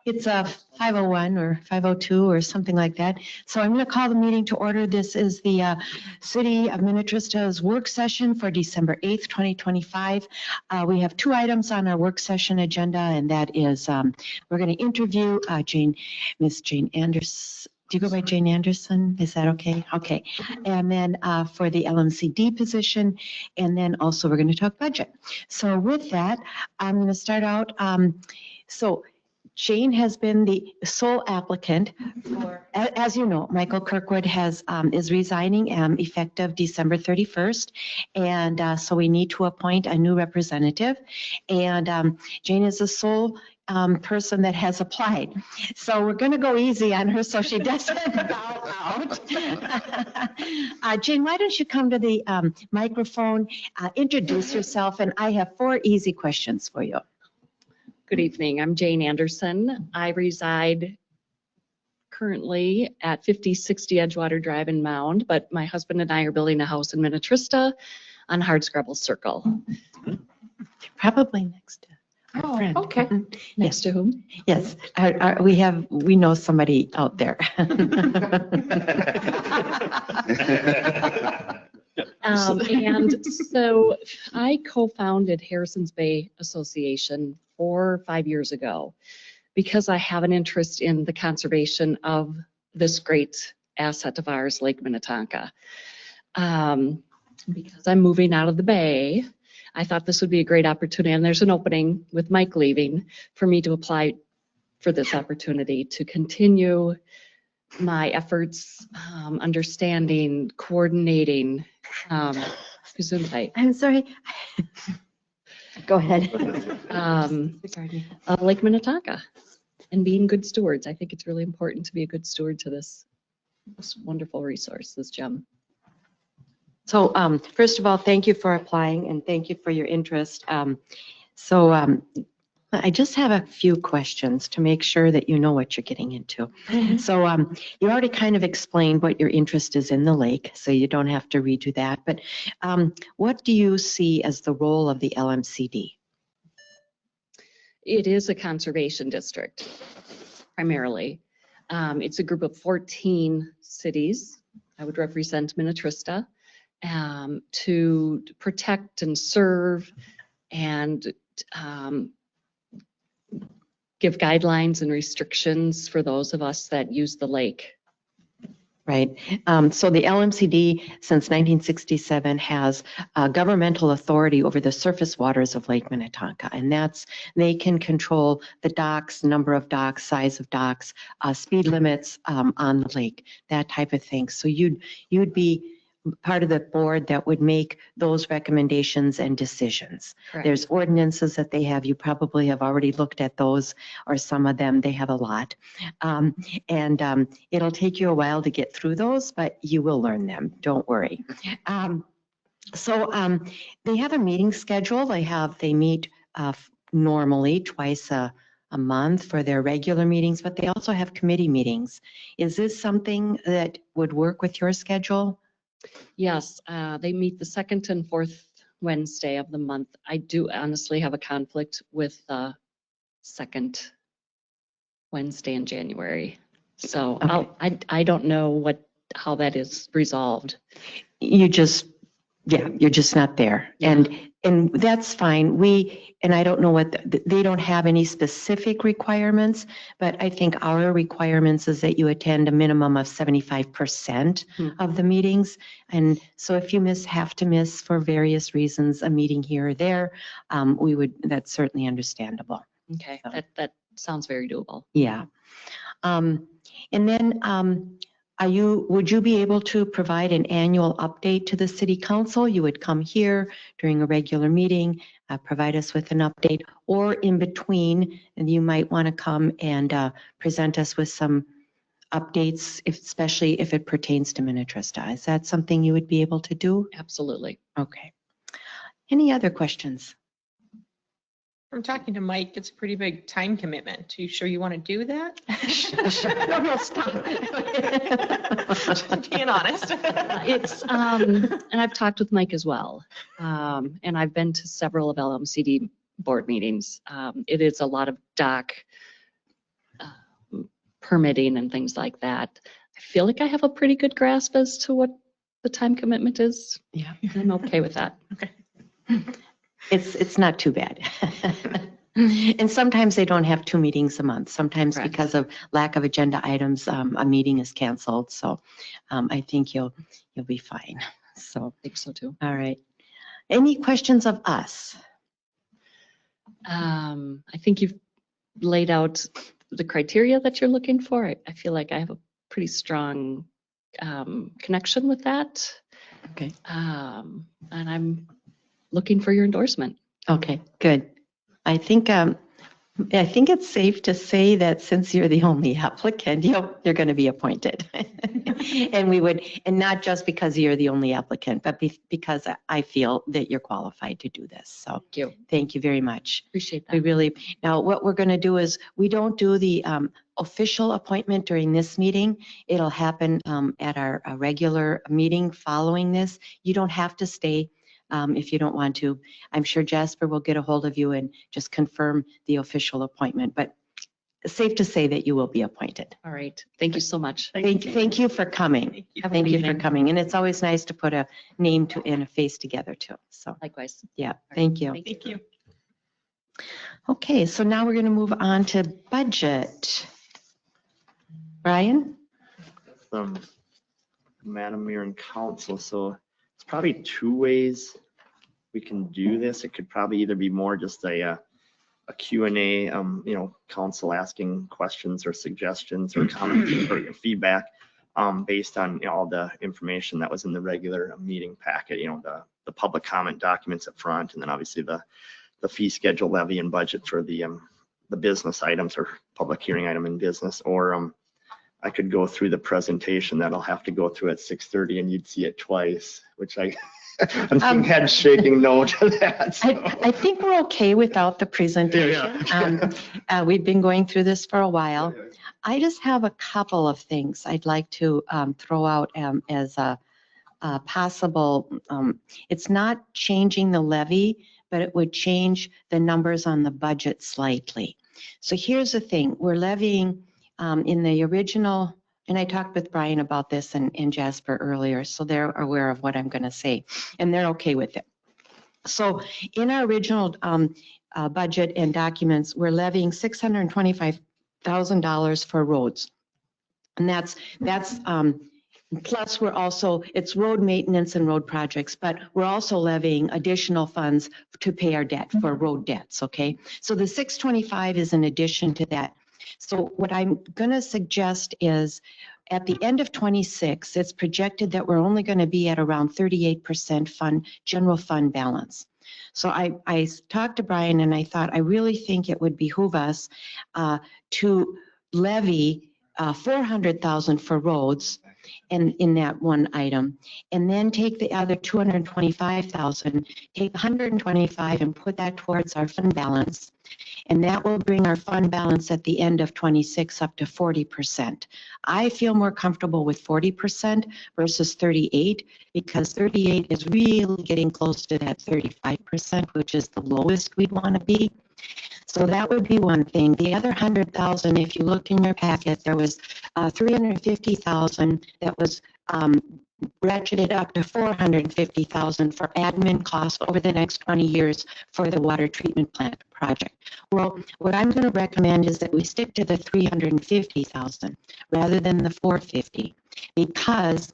It's a 501 or 502 or something like that. So I'm going to call the meeting to order. This is the City of Minnetrista's work session for December 8th, 2025. We have two items on our work session agenda, and that is we're going to interview Miss Jane Anderson. Do you go by Jane Anderson? Is that okay? Okay. And then for the LMCD position, and then also we're going to talk budget. So with that, I'm going to start out. So Jane has been the sole applicant for, as you know, Michael Kirkwood is resigning effective December 31st. And so we need to appoint a new representative. And Jane is the sole person that has applied. So we're going to go easy on her so she doesn't bow out. Jane, why don't you come to the microphone, introduce yourself, and I have 4 easy questions for you. Good evening. I'm Jane Anderson. I reside currently at 5060 Edgewater Drive in Mound, but my husband and I are building a house in Minnetrista on Hardscrabble Circle. Probably next to our friend. Okay. Next to whom? Yes, we know somebody out there. And so I co-founded Harrison's Bay Association 4 or 5 years ago because I have an interest in the conservation of this great asset of ours, Lake Minnetonka. Because I'm moving out of the Bay, I thought this would be a great opportunity, and there's an opening with Mike leaving for me to apply for this opportunity to continue my efforts, understanding, coordinating, Gesundheit. I'm sorry. Go ahead. Lake Minnetonka and being good stewards. I think it's really important to be a good steward to this wonderful resource, this gem. So first of all, thank you for applying and thank you for your interest. I just have a few questions to make sure that you know what you're getting into. So you already kind of explained what your interest is in the lake, so you don't have to redo that. But what do you see as the role of the LMCD? It is a conservation district, primarily. It's a group of 14 cities. I would represent Minnetrista to protect and serve and give guidelines and restrictions for those of us that use the lake. Right. So the LMCD since 1967 has governmental authority over the surface waters of Lake Minnetonka, and they can control the docks, number of docks, size of docks, speed limits on the lake, that type of thing. So you'd be part of the board that would make those recommendations and decisions. Correct. There's ordinances that they have. You probably have already looked at those, or some of them. They have a lot. It'll take you a while to get through those, but you will learn them. Don't worry. They have a meeting schedule. They meet normally twice a month for their regular meetings, but they also have committee meetings. Is this something that would work with your schedule? Yes, they meet the 2nd and 4th Wednesday of the month. I do honestly have a conflict with the 2nd Wednesday in January. So okay. I don't know how that is resolved. You're just not there. Yeah. And that's fine. I don't know they don't have any specific requirements, but I think our requirements is that you attend a minimum of 75% of the meetings. And so if you have to miss for various reasons a meeting here or there, that's certainly understandable. Okay, so. That sounds very doable. Yeah. And then would you be able to provide an annual update to the City Council? You would come here during a regular meeting, provide us with an update, or in between, and you might want to come and present us with some updates, especially if it pertains to Minnetrista. Is that something you would be able to do? Absolutely. Okay. Any other questions? From talking to Mike, it's a pretty big time commitment. Are you sure you want to do that? No, stop. Being honest. And I've talked with Mike as well. And I've been to several of LMCD board meetings. It is a lot of dock permitting and things like that. I feel like I have a pretty good grasp as to what the time commitment is. Yeah. I'm okay with that. It's not too bad. And sometimes they don't have 2 meetings a month. Sometimes Correct. because of lack of agenda items, a meeting is canceled. So I think you'll be fine. So, I think so too. all right. Any questions of us? I think you've laid out the criteria that you're looking for. I feel like I have a pretty strong connection with that. Okay. And I'm looking for your endorsement. Okay, good. I think it's safe to say that since you're the only applicant, you're going to be appointed. And not just because you're the only applicant, but because I feel that you're qualified to do this. So Thank you. thank you very much. Appreciate We that. really, now what we're going to do is we don't do the official appointment during this meeting. It'll happen at our regular meeting following this. You don't have to stay if you don't want to. I'm sure Jasper will get a hold of you and just confirm the official appointment, but it's safe to say that you will be appointed. All right. Thank you so much. Thank you for coming. Thank you. Thank you for coming. And it's always nice to put a name and a face together too. So, Likewise. yeah, thank you. Thank you. Okay, so now we're going to move on to budget. Brian? Madam Mayor and Council, so it's probably 2 ways we can do this. It could probably either be more just a Q&A, council asking questions or suggestions or comments or feedback based on all the information that was in the regular meeting packet, the public comment documents up front, and then obviously the fee schedule, levy, and budget for the business items or public hearing item in business. Or I could go through the presentation that I'll have to go through at 6:30 and you'd see it twice, which I'm head shaking no to that. So. I think we're okay without the presentation. Yeah. We've been going through this for a while. I just have a couple of things I'd like to throw out as a possible. It's not changing the levy, but it would change the numbers on the budget slightly. So here's the thing. We're levying in the original, and I talked with Brian about this and Jasper earlier, so they're aware of what I'm going to say, and they're okay with it. So in our original budget and documents, we're levying $625,000 for roads. And that's plus we're also, it's road maintenance and road projects, but we're also levying additional funds to pay our debt for road debts, okay? So the 625 is in addition to that. So what I'm going to suggest is at the end of 26, it's projected that we're only going to be at around 38% general fund balance. So I talked to Brian and I thought, I really think it would behoove us to levy $400,000 for roads and in that one item, and then take the other $225,000, take $125 and put that towards our fund balance. And that will bring our fund balance at the end of 26 up to 40%. I feel more comfortable with 40% versus 38 because 38 is really getting close to that 35%, which is the lowest we'd want to be. So that would be one thing. The other 100,000, if you look in your packet, there was 350,000 that was ratcheted up to 450,000 for admin costs over the next 20 years for the water treatment plant project. Well, what I'm going to recommend is that we stick to the 350,000 rather than the 450, because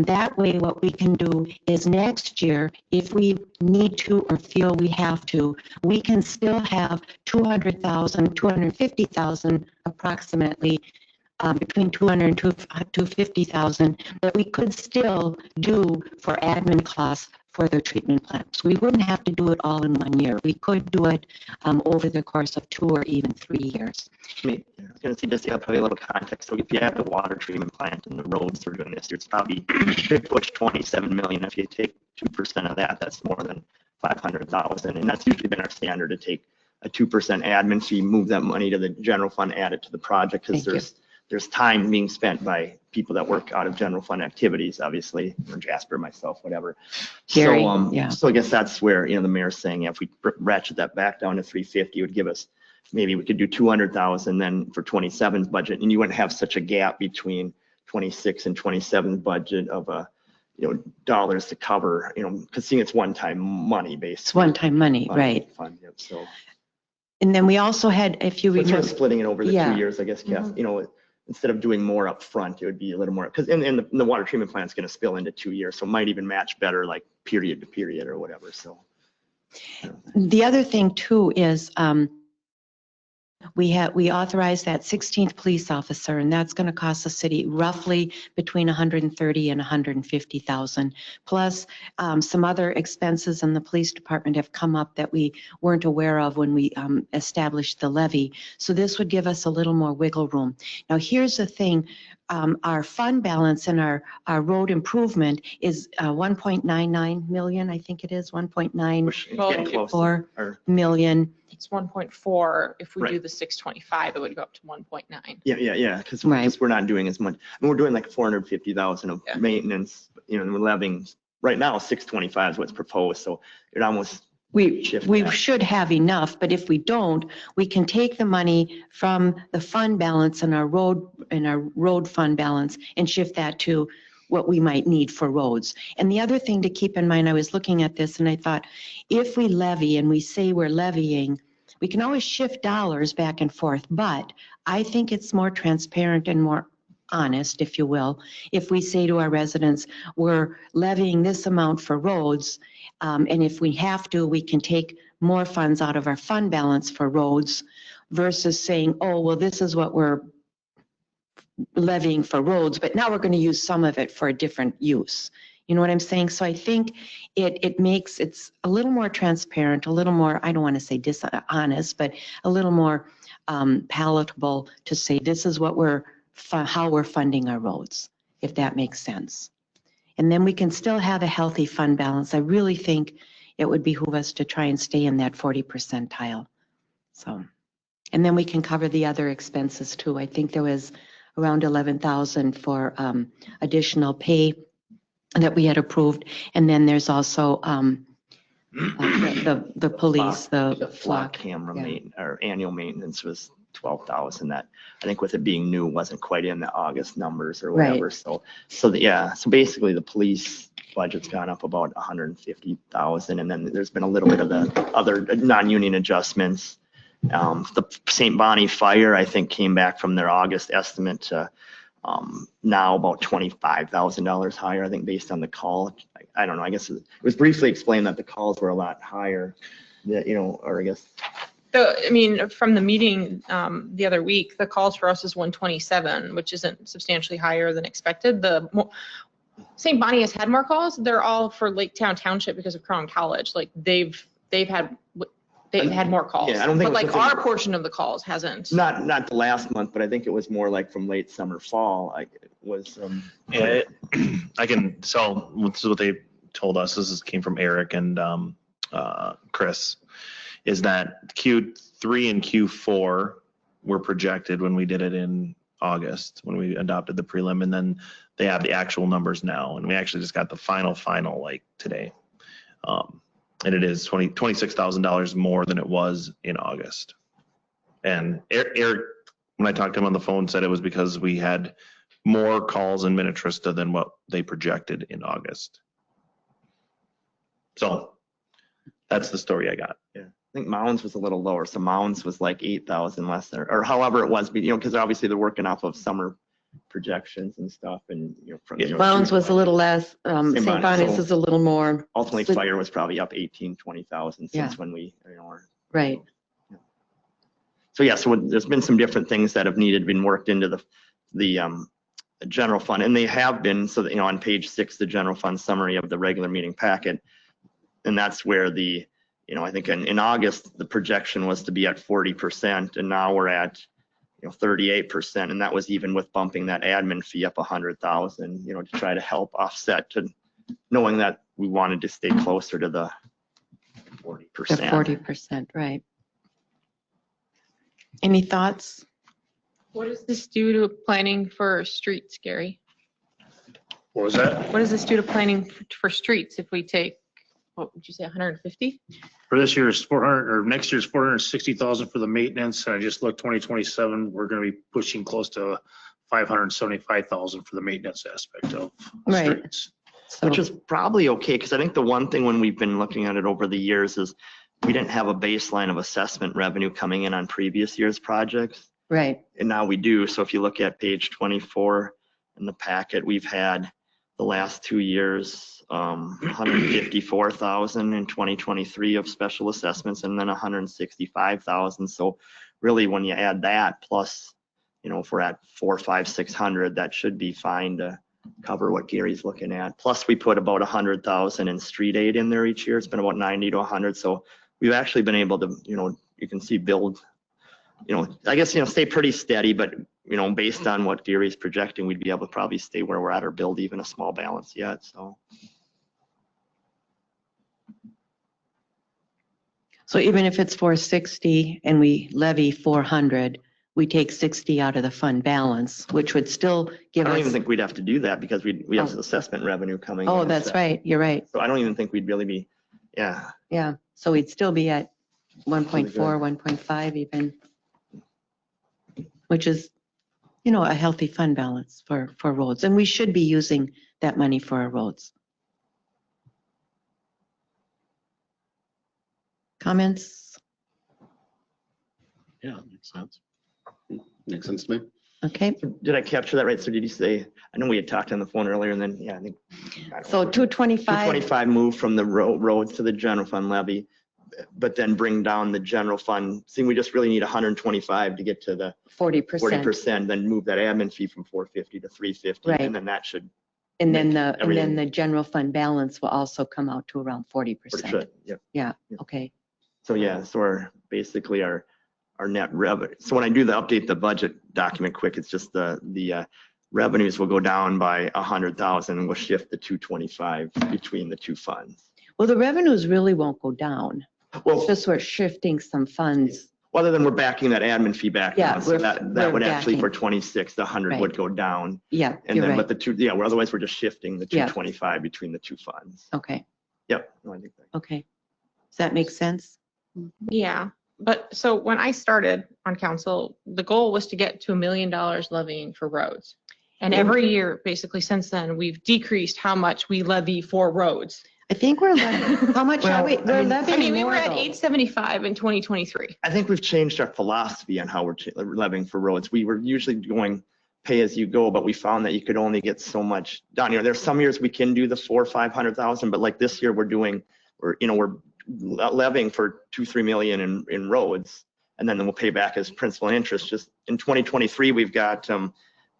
that way what we can do is next year, if we need to or feel we have to, we can still have 200,000, 250,000 approximately, between 200 and 250,000 that we could still do for admin costs for the treatment plant. So we wouldn't have to do it all in 1 year. We could do it over the course of 2 or even 3 years. I was going to say, just to have probably a little context. So if you have the water treatment plant and the roads we're doing this year, it's probably should push 27 million. If you take 2% of that, that's more than 500,000. And that's usually been our standard to take a 2% admin fee, move that money to the general fund, add it to the project, because there's time being spent by people that work out of general fund activities, obviously, or Jasper, myself, whatever. Gary, So, yeah. so I guess that's where, the mayor's saying if we ratchet that back down to 350, it would give us maybe we could do 200,000 then for 27's budget, and you wouldn't have such a gap between 26 and 27's budget of dollars to cover, because seeing it's one-time money basically. It's one-time money, right? Fund, yep, so. And then we also had, if you So it's sort of remember, splitting it over the Yeah. 2 years, I guess, Kath, instead of doing more up front, it would be a little more, because and the water treatment plant's going to spill into 2 years, so it might even match better like period to period or whatever, so. the other thing too is, we authorized that 16th police officer, and that's going to cost the city roughly between 130 and 150,000. Plus, some other expenses in the police department have come up that we weren't aware of when we established the levy. So this would give us a little more wiggle room. Now, here's the thing. Our fund balance and our road improvement is 1.99 million, I think it is, 1.94 Well, Getting close to- million. It's 1.4. If we do Right. the 625, it would go up to 1.9. Yeah, because Right. we're not doing as much. I mean, we're doing like 450,000 of Yeah. maintenance, and we're levying, right now, 625 is what's proposed, so it almost, We Shift that. should have enough, but if we don't, we can take the money from the fund balance and our road fund balance and shift that to what we might need for roads. And the other thing to keep in mind, I was looking at this and I thought, if we levy and we say we're levying, we can always shift dollars back and forth, but I think it's more transparent and more honest, if you will, if we say to our residents, we're levying this amount for roads, and if we have to, we can take more funds out of our fund balance for roads versus saying, oh, well, this is what we're levying for roads, but now we're going to use some of it for a different use. You know what I'm saying? So I think it's a little more transparent, a little more, I don't want to say dishonest, but a little more palatable to say this is what how we're funding our roads, if that makes sense. And then we can still have a healthy fund balance. I really think it would behoove us to try and stay in that 40 percentile. So, and then we can cover the other expenses too. I think there was around 11,000 for additional pay that we had approved. And then there's also the police, the flock flock. camera yeah. maintenance, or annual maintenance was 12,000. That, I think with it being new, wasn't quite in the August numbers or Right. whatever. So basically the police budget's gone up about 150,000. And then there's been a little bit of the other non-union adjustments. The St. Bonnie Fire, I think, came back from their August estimate to now about $25,000 higher, I think, based on the call. I don't know, I guess it was briefly explained that the calls were a lot higher, or I guess. From the meeting the other week, the calls for us is 127, which isn't substantially higher than expected. St. Bonnie has had more calls. They're all for Laketown Township because of Crown College. Like they've had more calls. Yeah, I don't think But it was like within- our portion of the calls hasn't. Not the last month, but I think it was more like from late summer, fall, like it was. Yeah, so this is what they told us, came from Eric and Chris, is that Q3 and Q4 were projected when we did it in August, when we adopted the prelim, and then they have the actual numbers now, and we actually just got the final like today. And it is $26,000 more than it was in August. And Eric, when I talked to him on the phone, said it was because we had more calls in Minnetrista than what they projected in August. So that's the story I got. Yeah, I think Mounds was a little lower. So Mounds was like 8,000 less than, or however it was, because obviously they're working off of summer projections and stuff, and Mounds was a little less, St. Bonnie, Bonnie's so- is a little more. ultimately But- fire was probably up 20,000 Yeah. since when we, were. Right. So yeah, so there's been some different things that have been worked into the general fund, and they have been, so that, on page 6, the general fund summary of the regular meeting packet. And that's where I think in August, the projection was to be at 40%, and now we're at 38%, and that was even with bumping that admin fee up 100,000, to try to help offset, to knowing that we wanted to stay closer to the 40%. The 40%, right. Any thoughts? What does this do to planning for streets, Gary? What was that? What does this do to planning for streets if we take what would you say, 150? For this year's 400, or next year's 460,000 for the maintenance. And I just looked 2027, we're going to be pushing close to 575,000 for the maintenance aspect of Right. streets. So, Which is probably okay, because I think the one thing when we've been looking at it over the years is we didn't have a baseline of assessment revenue coming in on previous year's projects. right, And now we do. So if you look at page 24 in the packet, we've had the last 2 years, 154,000 in 2023 of special assessments and then 165,000. So really when you add that plus, you know, if we're at 400, 500, 600, that should be fine to cover what Gary's looking at. Plus we put about 100,000 in street aid in there each year. It's been about 90 to 100. So we've actually been able to, you know, you can see build, you know, I guess, you know, stay pretty steady, but, you know, based on what Gary's projecting, we'd be able to probably stay where we're at or build even a small balance yet. So. so even if it's 460 and we levy 400, we take 60 out of the fund balance, which would still I give don't even us, think we'd have to do that because we have Oh. assessment revenue coming in. oh, that's right, you're right. So I don't even think we'd really be, yeah. Yeah, so we'd still be at 1.4, Really 1.5 even, which is, you know, a healthy fund balance for roads. And we should be using that money for our roads. Comments? Yeah, makes sense. Makes sense to me. Okay, Did I capture that right? So did you say, I know we had talked on the phone earlier and then, yeah, I think. I don't so know. 225, 225 move from the roads to the general fund levy, but then bring down the general fund. See, we just really need 125 to get to the 40%. 40%, then move that admin fee from 450 to 350. Right. And then that should, And then make and then the general fund balance will also come out to around or 40%. should, yep. Yeah, Yep. okay, So yeah, so our, basically our net revenue. So when I do the update the budget document quick, it's just the revenues will go down by 100,000 and we'll shift the 225 between the two funds. well, the revenues really won't go down. Well, It's just we're shifting some funds. other than we're backing that admin fee back Yeah, down, so we're that would actually backing. for 26, the 100 would go down. Yeah, And you're then, but right. the two, yeah, well, otherwise we're just shifting the Yeah. 225 between the two funds. Okay, Yep. No, I think that. okay. Does that make sense? Yeah, but so when I started on council, the goal was to get to $1 million levying for roads. And every year, basically since then, we've decreased how much we levy for roads. I think we're levying, how much are we? Well, I We're mean- I levying mean, we more were at though. 875 in 2023. I think we've changed our philosophy on how we're levying for roads. We were usually going pay as you go, but we found that you could only get so much done. You know, there's some years we can do the 400,000 or 500,000, but like this year we're levying for 2-3 million in roads, and then we'll pay back as principal and interest. Just in 2023, we've got,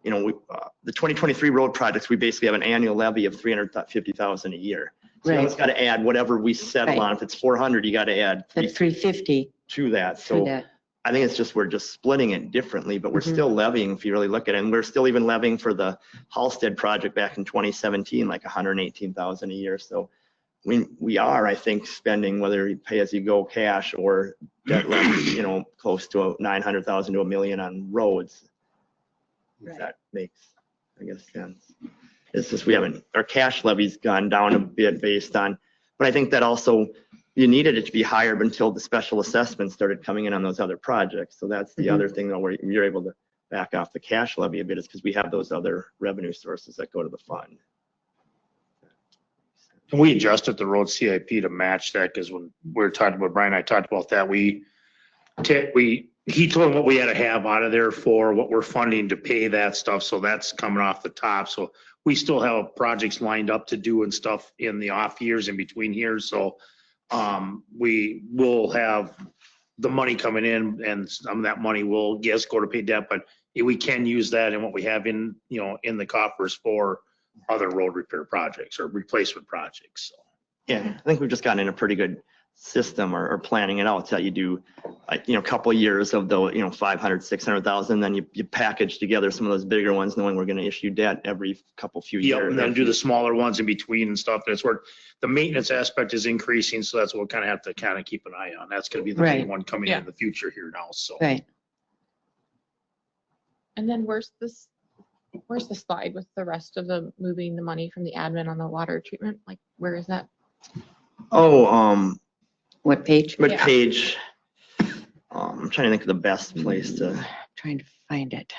the 2023 road projects, we basically have an annual levy of 350,000 a year. So you Right. always got to add whatever we settle Right. on. If it's 400, you got to add At 350 to that. to So that. I think it's just, we're just splitting it differently, but we're Mhm. still levying if you really look at it. And we're still even levying for the Halsted project back in 2017, like 118,000 a year. So we are, I think, spending, whether you pay as you go cash or debt levy, close to 900,000 to $1 million on roads. If Right. that makes, I guess, sense. It's just, our cash levy's gone down a bit based on, but I think that also, you needed it to be higher until the special assessments started coming in on those other projects. So that's the Mhm. other thing though, where you're able to back off the cash levy a bit, is because we have those other revenue sources that go to the fund. And we adjusted the road CIP to match that, because when we were talking about, Brian and I talked about that, he told him what we had to have out of there for what we're funding to pay that stuff. So that's coming off the top. So we still have projects lined up to do and stuff in the off years, in between years. So we will have the money coming in, and some of that money will, yes, go to pay debt, but we can use that in what we have in the coffers for other road repair projects or replacement projects. So. Yeah, I think we've just gotten in a pretty good system or planning it out, that you do, a couple of years of the, 500, 600,000, then you package together some of those bigger ones, knowing we're going to issue debt every few Yeah, years. and then do the smaller ones in between and stuff. That's where the maintenance aspect is increasing. So that's what we'll kind of have to kind of keep an eye on. That's going to be the Right. big one coming Yeah. in the future here now. So. Right. And then where's the slide with the rest of the moving the money from the admin on the water treatment? Like, where is that? Oh, What page? what Yeah. page? I'm trying to think of the best place to. Trying to find it.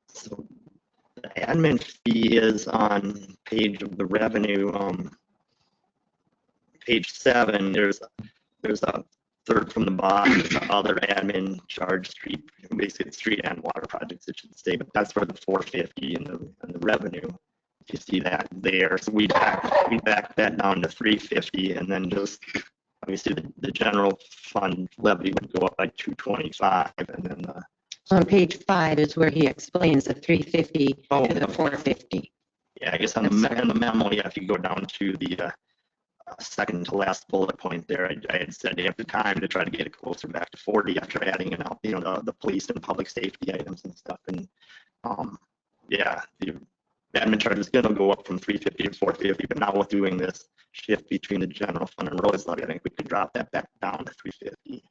So the admin fee is on page of the revenue, page 7. There's a third from the bottom, there's the other admin charge street, basically it's street and water projects, it should say, but that's for the 450 and the revenue. You see that there, so we back that down to 350, and then just obviously the general fund levy would go up by 225, and then the. On page 5 is where he explains the 350 to the 450. Yeah, I guess on the memo, yeah, if you go down to the second to last bullet point there, I had said at the time to try to get it closer back to 40 after adding in, the police and public safety items and stuff. And yeah, the admin charge is going to go up from 350 to 450, but now with doing this shift between the general fund and roads levy, I think we could drop that back down to 350.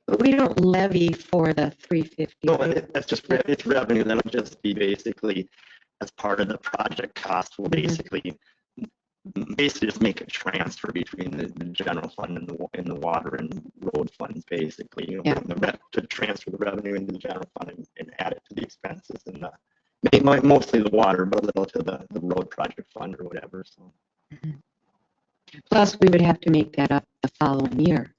But we don't levy for the 350. No, that's just, it's revenue. That would just be basically as part of the project cost. We'll basically just make a transfer between the general fund and the water and road funds, basically. To transfer the revenue into the general fund and add it to the expenses and mostly the water, but a little to the road project fund or whatever. So. Plus, we would have to make that up the following year.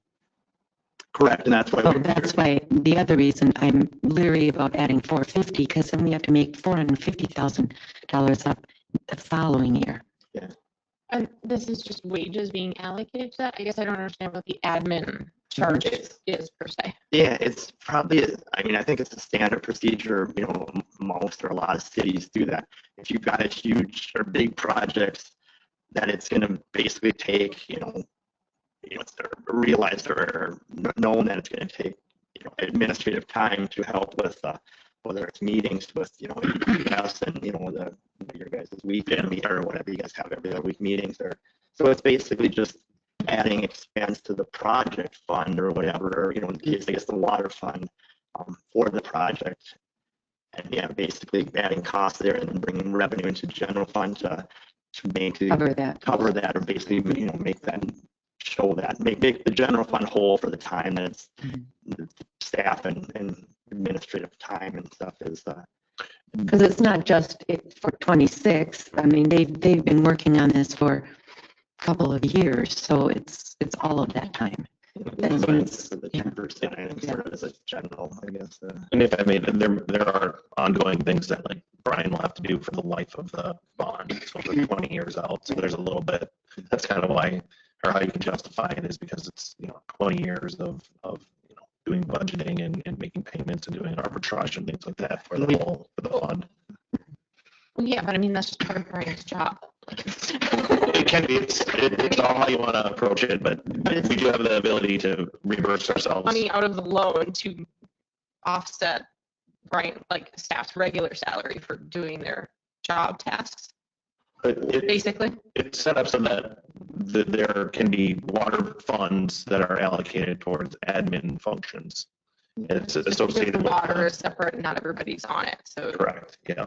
Correct, and that's why. So that's why the other reason I'm leery about adding 450, because then we have to make $450,000 up the following year. Yeah. And this is just wages being allocated to that? I guess I don't understand what the admin charge is per se. Yeah, it's probably, I think it's a standard procedure, most or a lot of cities do that. If you've got a huge or big projects that it's going to basically take, it's realized or known that it's going to take, administrative time to help with, whether it's meetings with, us and, your guys' weekend meeting or whatever you guys have every other week meetings or, so it's basically just adding expense to the project fund or whatever, or, in case, I guess the water fund for the project. And yeah, basically adding costs there and then bringing revenue into general fund to cover that or basically, make that, show that, make the general fund whole for the time that it's the staff and administrative time and stuff is. Because it's not just for 26. They've been working on this for a couple of years, so it's all of that time. It's the 10%, I think, sort of as a general, I guess. And if I may, there are ongoing things that like Brian will have to do for the life of the bond, so for 20 years out. So there's a little bit, that's kind of why, or how you can justify it is because it's, 20 years of doing budgeting and making payments and doing arbitrage and things like that for the fund. Well, yeah, but that's just part of Brian's job. It can be, it's all how you want to approach it, but we do have the ability to reimburse ourselves. Money out of the loan to offset Brian, staff's regular salary for doing their job tasks, basically. It's set up so that there can be water funds that are allocated towards admin functions. It's associated with water is separate and not everybody's on it. So correct, yeah.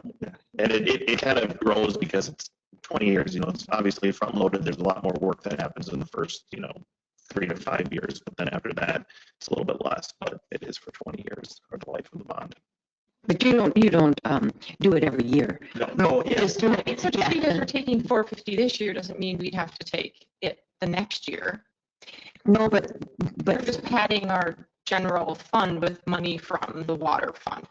And it kind of grows because it's 20 years, it's obviously front loaded. There's a lot more work that happens in the first, 3 to 5 years, but then after that, it's a little bit less, but it is for 20 years or the life of the bond. But you don't do it every year. No, yes. So just because we're taking 450 this year doesn't mean we'd have to take it the next year. No, but we're just padding our general fund with money from the water fund.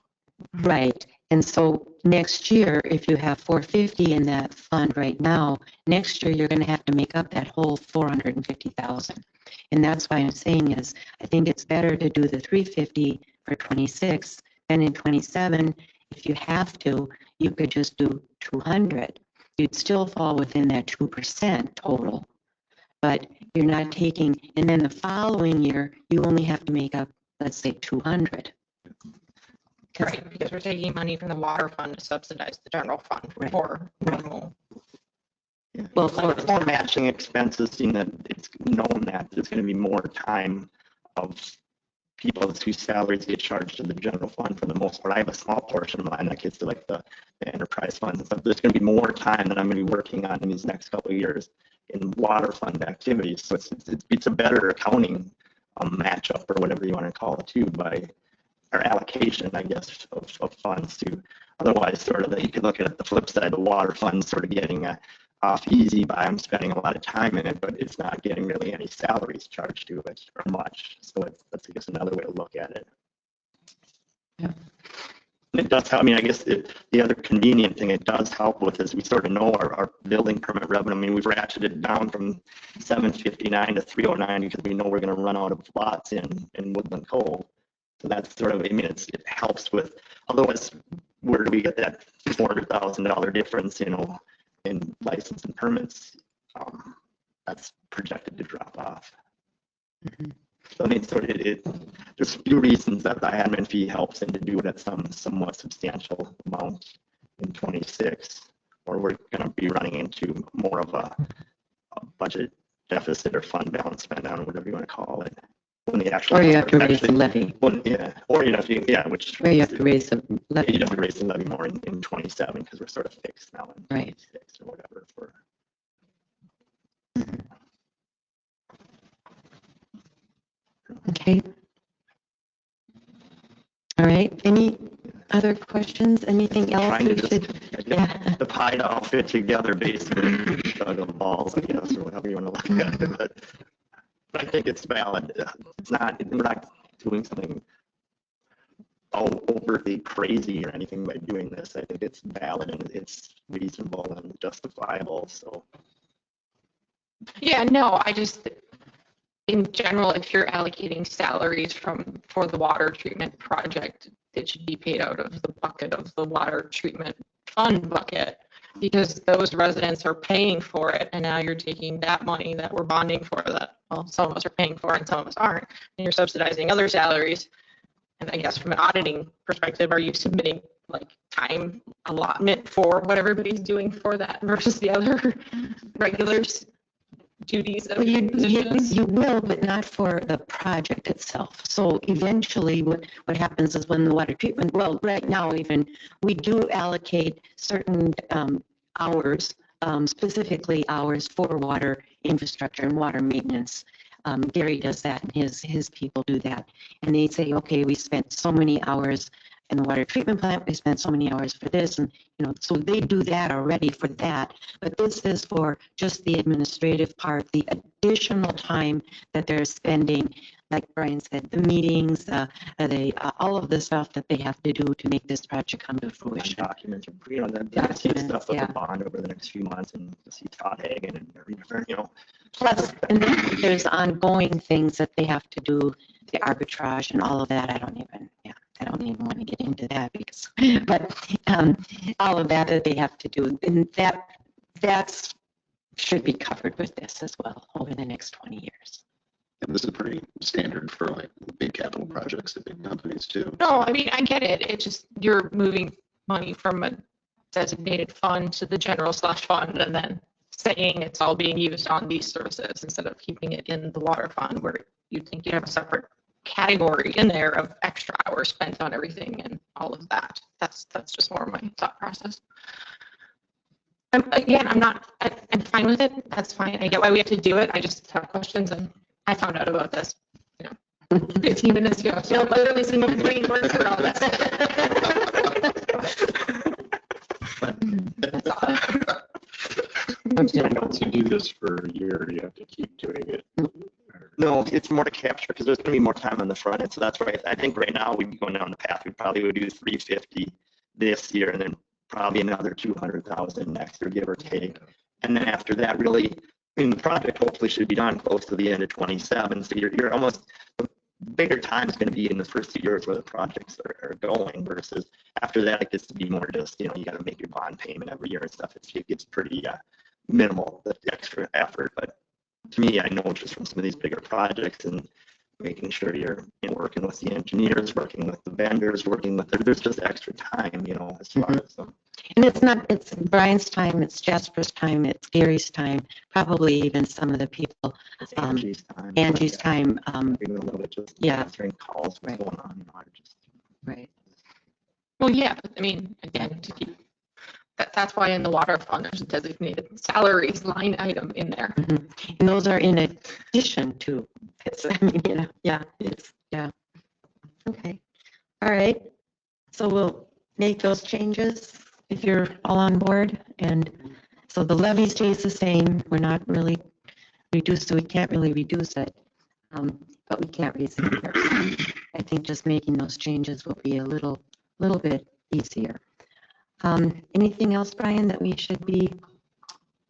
Right. And so next year, if you have 450 in that fund right now, next year you're going to have to make up that whole 450,000. And that's why I'm saying is I think it's better to do the 350 for 26 than in 27. If you have to, you could just do 200. You'd still fall within that 2% total. But you're not taking, and then the following year, you only have to make up, let's say, 200. Right, because we're taking money from the water fund to subsidize the general fund for normal. Well, for matching expenses, seeing that it's known that there's going to be more time of people whose salaries get charged to the general fund for the most part. I have a small portion of mine that gets to like the enterprise fund and stuff. There's going to be more time that I'm going to be working on in these next couple of years in water fund activities. So it's a better accounting matchup or whatever you want to call it too, by our allocation, I guess, of funds to. Otherwise, sort of, you could look at the flip side, the water fund sort of getting off easy by I'm spending a lot of time in it, but it's not getting really any salaries charged to it or much. So that's, I guess, another way to look at it. Yeah. And it does help. I mean, I guess the other convenient thing it does help with is we sort of know our building permit revenue. I mean, we've ratcheted it down from 759 to 309 because we know we're going to run out of lots in Woodland Cove. So that's sort of, I mean, it helps with, otherwise, where do we get that $400,000 difference, you know, in license and permits? That's projected to drop off. Mhm. So I mean, sort of there's a few reasons that the admin fee helps and to do it at some somewhat substantial amount in 26, or we're going to be running into more of a budget deficit or fund balance spend down, whatever you want to call it. When the actual, Or you have to raise the levy. Yeah, or you know, which Or you have to raise the levy. you'd have to raise the levy more in 27 because we're sort of fixed now in Right. 26 or whatever for. Okay. All right. Any other questions? Anything else Trying to we just should? get Yeah. the pie to all fit together basically, shove the balls, I guess, or whatever you want to look at it. But I think it's valid. It's not, we're not doing something overtly crazy or anything by doing this. I think it's valid and it's reasonable and justifiable. So Yeah, no, I just, in general, if you're allocating salaries for the water treatment project, it should be paid out of the bucket of the water treatment fund bucket, because those residents are paying for it, and now you're taking that money that we're bonding for, that, well, some of us are paying for and some of us aren't, and you're subsidizing other salaries. And I guess from an auditing perspective, are you submitting like time allotment for what everybody's doing for that versus the other regulars? Duties of Well, positions? you will, but not for the project itself. So eventually what happens is when the water treatment, well, right now even, we do allocate certain hours, specifically hours for water infrastructure and water maintenance. Gary does that and his people do that. And they say, okay, we spent so many hours in the water treatment plant, we spent so many hours for this, and you know, so they do that already for that. But this is for just the administrative part, the additional time that they're spending, like Brian said, the meetings, all of the stuff that they have to do to make this project come to fruition. documents, you know, that's stuff with yeah. the bond over the next few months, and to see Todd Hagen and you know. Plus, and then there's ongoing things that they have to do, the arbitrage and all of that. I don't even want to get into that because, but all of that they have to do, and that's should be covered with this as well over the next 20 years. And this is pretty standard for like big capital projects at big companies too. No, I mean, I get it. It's just you're moving money from a designated fund to the general slush fund and then saying it's all being used on these services instead of keeping it in the water fund where you'd think you have a separate category in there of extra hours spent on everything and all of that. That's just more my thought process. Again, I'm fine with it. That's fine. I get why we have to do it. I just have questions, and I found out about this, 15 minutes ago. So literally someone waiting for all this. That's all. Once you do this for a year, you have to keep doing it. No, it's more to capture because there's going to be more time on the front end. So that's right. I think right now we'd be going down the path. We probably would do 350 this year and then probably another 200,000 next year, give or take. And then after that, really, I mean, the project hopefully should be done close to the end of 27. So you're almost, the bigger time is going to be in the first 2 years where the projects are going versus after that, it gets to be more just, you know, you got to make your bond payment every year and stuff. It gets pretty minimal, the extra effort. But to me, I know just from some of these bigger projects and making sure you're working with the engineers, working with the vendors, working with, there's just extra time, you know, as far as them. And it's Brian's time, it's Jasper's time, it's Gary's time, probably even some of the people, It's Angie's time. Angie's time. Maybe a little bit just Yeah. answering calls, what's Right. going on, just. Right. Well, yeah, but I mean, again, to keep, that's why in the water fund, there's a designated salaries line item in there. Mhm. And those are in addition to, I mean, yeah, yeah. Okay, all right. So we'll make those changes if you're all on board. And so the levy stays the same. We're not really reduced, so we can't really reduce it. But we can't raise it either. I think just making those changes will be a little bit easier. Anything else, Brian, that we should be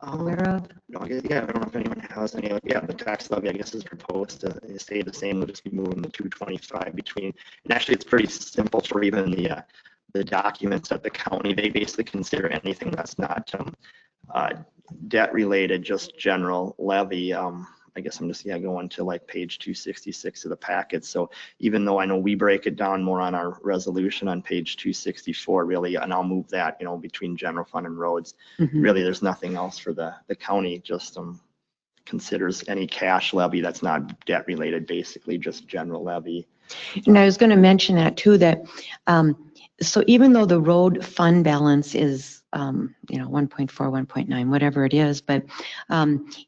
aware of? No, yeah, I don't know if anyone has any, yeah, the tax levy, I guess, is proposed to stay the same. We'll just be moving the 225 between, and actually it's pretty simple for even the documents at the county. They basically consider anything that's not debt related, just general levy. I guess I'm just, going to like page 266 of the packet. So even though I know we break it down more on our resolution on page 264, really, and I'll move that, between general fund and roads. Mhm. Really, there's nothing else for the county, just considers any cash levy that's not debt related, basically just general levy. And I was going to mention that too, that so even though the road fund balance is 1.4, 1.9, whatever it is, but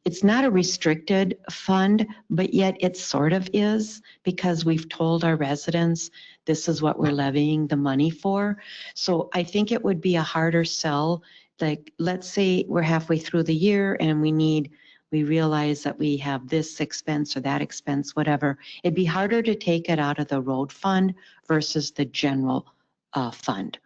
it's not a restricted fund, but yet it sort of is, because we've told our residents this is what we're levying the money for. So I think it would be a harder sell. Like, let's say we're halfway through the year and we realize that we have this expense or that expense, whatever. It'd be harder to take it out of the road fund versus the general fund.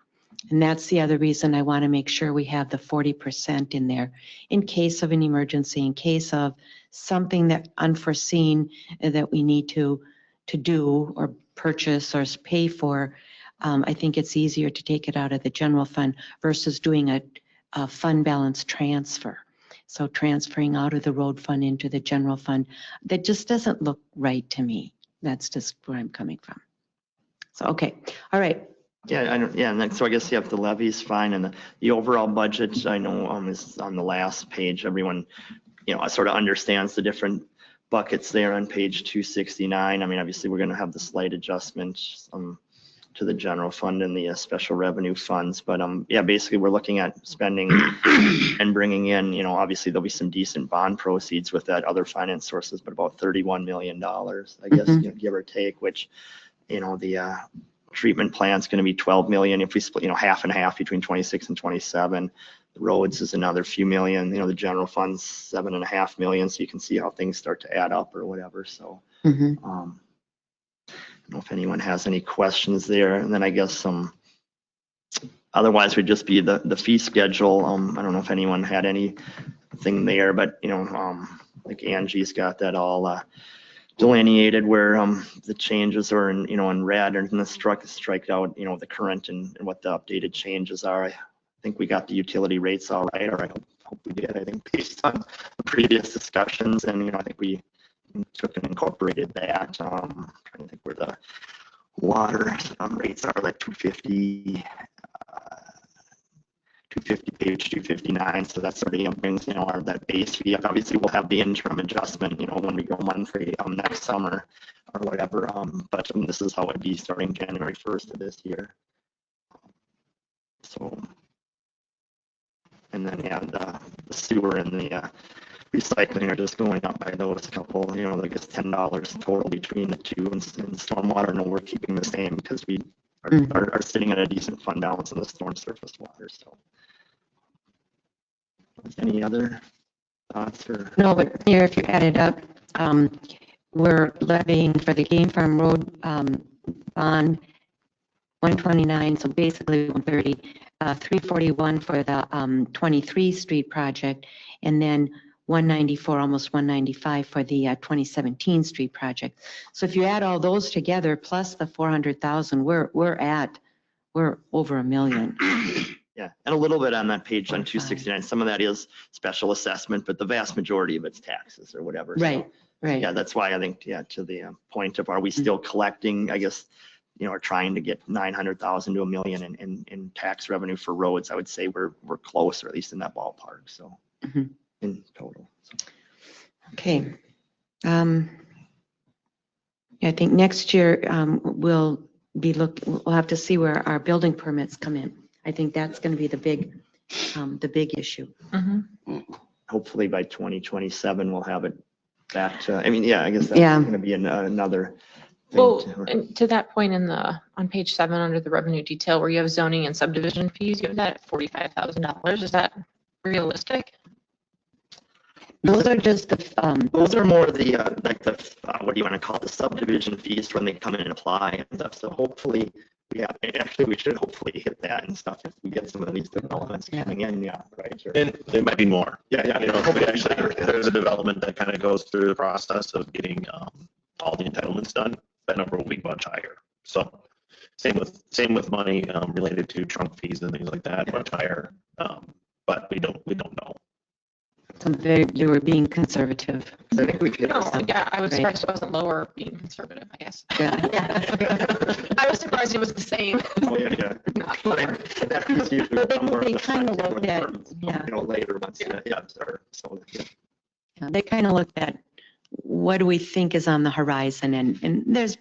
And that's the other reason I want to make sure we have the 40% in there in case of an emergency, in case of something that unforeseen that we need to do or purchase or pay for. I think it's easier to take it out of the general fund versus doing a fund balance transfer. So transferring out of the road fund into the general fund, that just doesn't look right to me. That's just where I'm coming from. So, okay, all right. Yeah, I don't, yeah, and then, so I guess you have the levies fine, and the overall budget, I know, is on the last page. Everyone, sort of understands the different buckets there on page 269. I mean, obviously, we're going to have the slight adjustment to the general fund and the special revenue funds, but yeah, basically, we're looking at spending and bringing in, obviously, there'll be some decent bond proceeds with that, other finance sources, but about $31 million, I guess, give or take, which, the treatment plant's going to be 12 million if we split, half and half between 26 and 27. The roads is another few million. The general fund's 7.5 million. So you can see how things start to add up or whatever. So I don't know if anyone has any questions there. And then I guess otherwise would just be the fee schedule. I don't know if anyone had anything there, but like Angie's got that all delineated where the changes are in red, and the strike out the current and what the updated changes are. I think we got the utility rates all right, or I hope we did. I think based on the previous discussions, and I think we took and incorporated that. Trying to think where the water rates are, like 250 page 259. So that sort of brings that base fee up. Obviously, we'll have the interim adjustment when we go monthly next summer or whatever. But this is how it'd be starting January 1st of this year. So, and then the sewer and the recycling are just going up by those couple. I guess $10 total between the two, and stormwater. No, we're keeping the same because we are sitting at a decent fund balance in the storm surface water. So. Any other thoughts or? No, but here, if you add it up, we're levying for the Game Farm Road bond 129, so basically 130, 341 for the 23 Street project, and then 194, almost 195 for the 2017 Street project. So if you add all those together plus the 400,000, we're over $1 million. Yeah, and a little bit on that page on 269. Some of that is special assessment, but the vast majority of it's taxes or whatever. Right, So, right. yeah, that's why I think, to the point of, are we still collecting, I guess, are trying to get 900,000 to $1 million in tax revenue for roads. I would say we're close, or at least in that ballpark. So Mhm. in total. Okay. I think next year we'll have to see where our building permits come in. I think that's going to be the big issue. Mhm. Hopefully by 2027, we'll have it back to, I mean, yeah, I guess that's Yeah. going to be another thing. Well, and to that point on page 7, under the revenue detail, where you have zoning and subdivision fees, you have that at $45,000. Is that realistic? Those are just Those are more the, what do you want to call it, the subdivision fees when they come in and apply and stuff. So hopefully, we should hopefully hit that and stuff if we get some of these developments coming in, yeah, right? Sure. And there might be more. Yeah. You know, we actually, there's a development that kind of goes through the process of getting all the entitlements done. That number will be much higher. So same with money related to trunk fees and things like that, much higher. But we don't know. they were being conservative. So I think we've hit No, some. yeah, I was Right. surprised it wasn't lower being conservative, I guess. Yeah. I was surprised it was the same. Oh, yeah. That is usually But they- somewhere in they the kinda front, looked at- yeah. Later once, so, yeah. They kind of looked at what do we think is on the horizon, and there's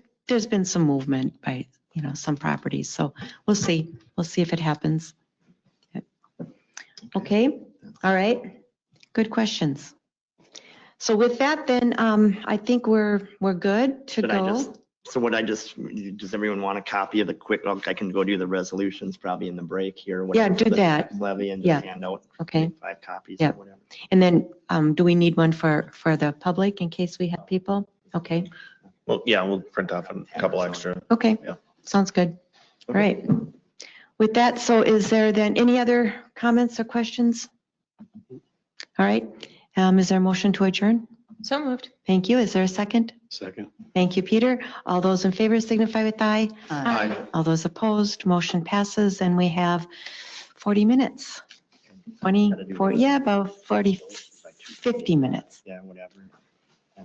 been some movement by, some properties. So we'll see if it happens. Okay, all right, good questions. So with that, then, I think we're good to Should I go. does everyone want a copy of the I can go do the resolutions probably in the break here. Yeah, whatever, do for the that. tax Levy and Yeah. just hand out Okay, 5 copies Yeah. or whatever. and then, do we need one for the public in case we have people? Okay, Well, yeah, we'll print off a couple extra. okay, Yeah. sounds good. All right. With that, so is there then any other comments or questions? All right, is there a motion to adjourn? So moved. Thank you. Is there a second? Second. Thank you, Peter. All those in favor signify with aye. Aye. All those opposed, motion passes, and we have 40 minutes. 24, yeah, about 40, 50 minutes. Yeah, whatever.